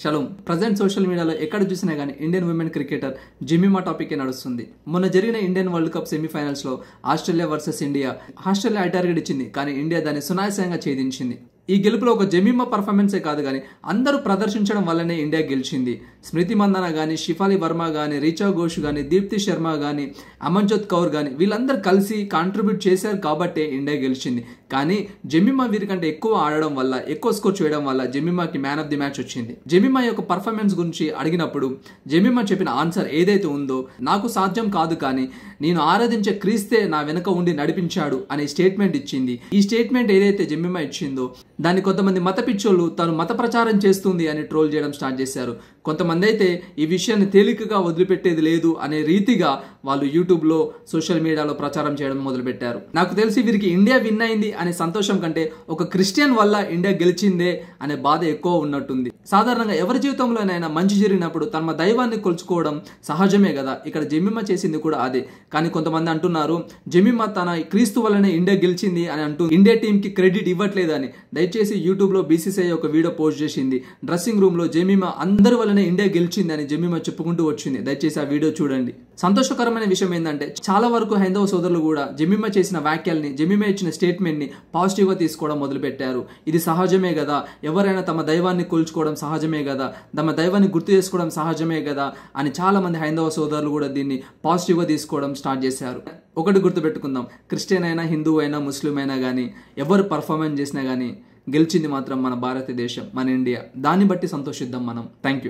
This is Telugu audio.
షలోమ్. ప్రజెంట్ సోషల్ మీడియాలో ఎక్కడ చూసినా కానీ Indian women cricketer Jemimah topic నడుస్తుంది. మొన్న జరిగిన ఇండియన్ వరల్డ్ కప్ సెమీఫైనల్స్ లో Australia versus India. Australia target ఇచ్చింది, కానీ ఇండియా దాన్ని సునాయాసంగా ఛేదించింది. ఈ గెలుపులో ఒక జెమిమా పర్ఫార్మెన్సే కాదు కానీ అందరూ ప్రదర్శించడం వల్లనే ఇండియా గెలిచింది. స్మృతి మందన కానీ, షిఫాలి వర్మ కానీ, రిచా ఘోష్ కానీ, దీప్తి శర్మ కానీ, అమన్జోత్ కౌర్ కానీ వీళ్ళందరూ కలిసి కాంట్రిబ్యూట్ చేశారు కాబట్టే ఇండియా గెలిచింది. కానీ జెమిమా వీరికంటే ఎక్కువ ఆడడం వల్ల, ఎక్కువ స్కోర్ చేయడం వల్ల జెమిమాకి మ్యాన్ ఆఫ్ ది మ్యాచ్ వచ్చింది. జెమిమా యొక్క పర్ఫార్మెన్స్ గురించి అడిగినప్పుడు జెమిమా చెప్పిన ఆన్సర్ ఏదైతే ఉందో, నాకు సాధ్యం కాదు కానీ నేను ఆరాధించే క్రీస్తే నా వెనక ఉండి నడిపించాడు అనే స్టేట్మెంట్ ఇచ్చింది. ఈ స్టేట్మెంట్ ఏదైతే జెమిమా ఇచ్చిందో దాన్ని కొంతమంది మత పిచ్చోళ్ళు తను మత ప్రచారం చేస్తుంది అని ట్రోల్ చేయడం స్టార్ట్ చేశారు. కొంతమంది అయితే ఈ విషయాన్ని తేలికగా వదిలిపెట్టేది లేదు అనే రీతిగా వాళ్ళు యూట్యూబ్లో, సోషల్ మీడియాలో ప్రచారం చేయడం మొదలుపెట్టారు. నాకు తెలిసి వీరికి ఇండియా విన్ అయింది అనే సంతోషం కంటే ఒక క్రిస్టియన్ వల్ల ఇండియా గెలిచిందే అనే బాధ ఎక్కువ ఉన్నట్టుంది. సాధారణంగా ఎవరి జీవితంలోనైనా మంచి జరిగినప్పుడు తమ దైవాన్ని కొలుచుకోవడం సహజమే కదా. ఇక్కడ జెమిమా చేసింది కూడా అదే. కానీ కొంతమంది అంటున్నారు జెమిమా తన క్రీస్తు వల్లనే ఇండియా గెలిచింది అని అంటూ ఇండియా టీమ్ కి క్రెడిట్ ఇవ్వట్లేదని. దయచేసి యూట్యూబ్ లో బీసీసీఐ ఒక వీడియో పోస్ట్ చేసింది. డ్రెస్సింగ్ రూమ్ లో జెమిమా అందరి వల్లనే ఇండియా గెలిచింది అని జెమిమా చెప్పుకుంటూ వచ్చింది. దయచేసి ఆ వీడియో చూడండి. సంతోషకరమైన విషయం ఏంటంటే చాలా వరకు హైందవ సోదరులు కూడా జెమిమా చేసిన వ్యాఖ్యల్ని, జెమిమా ఇచ్చిన స్టేట్మెంట్ ని పాజిటివ్ గా తీసుకోవడం మొదలు పెట్టారు. ఇది సహజమే కదా, ఎవరైనా తమ దైవాన్ని కొలుచుకోవడం సహజమే కదా, తమ దైవాన్ని గుర్తు చేసుకోవడం సహజమే కదా అని చాలా మంది హైందవ సోదరులు కూడా దీన్ని పాజిటివ్ గా తీసుకోవడం స్టార్ట్ చేశారు. ఒకటి గుర్తుపెట్టుకుందాం, క్రిస్టియన్ అయినా, హిందూ అయినా, ముస్లిం అయినా కానీ ఎవరు పర్ఫార్మెన్స్ చేసినా కానీ గెలిచింది మాత్రం మన భారతదేశం, మన ఇండియా. దాన్ని బట్టి సంతోషిద్దాం మనం. Thank you.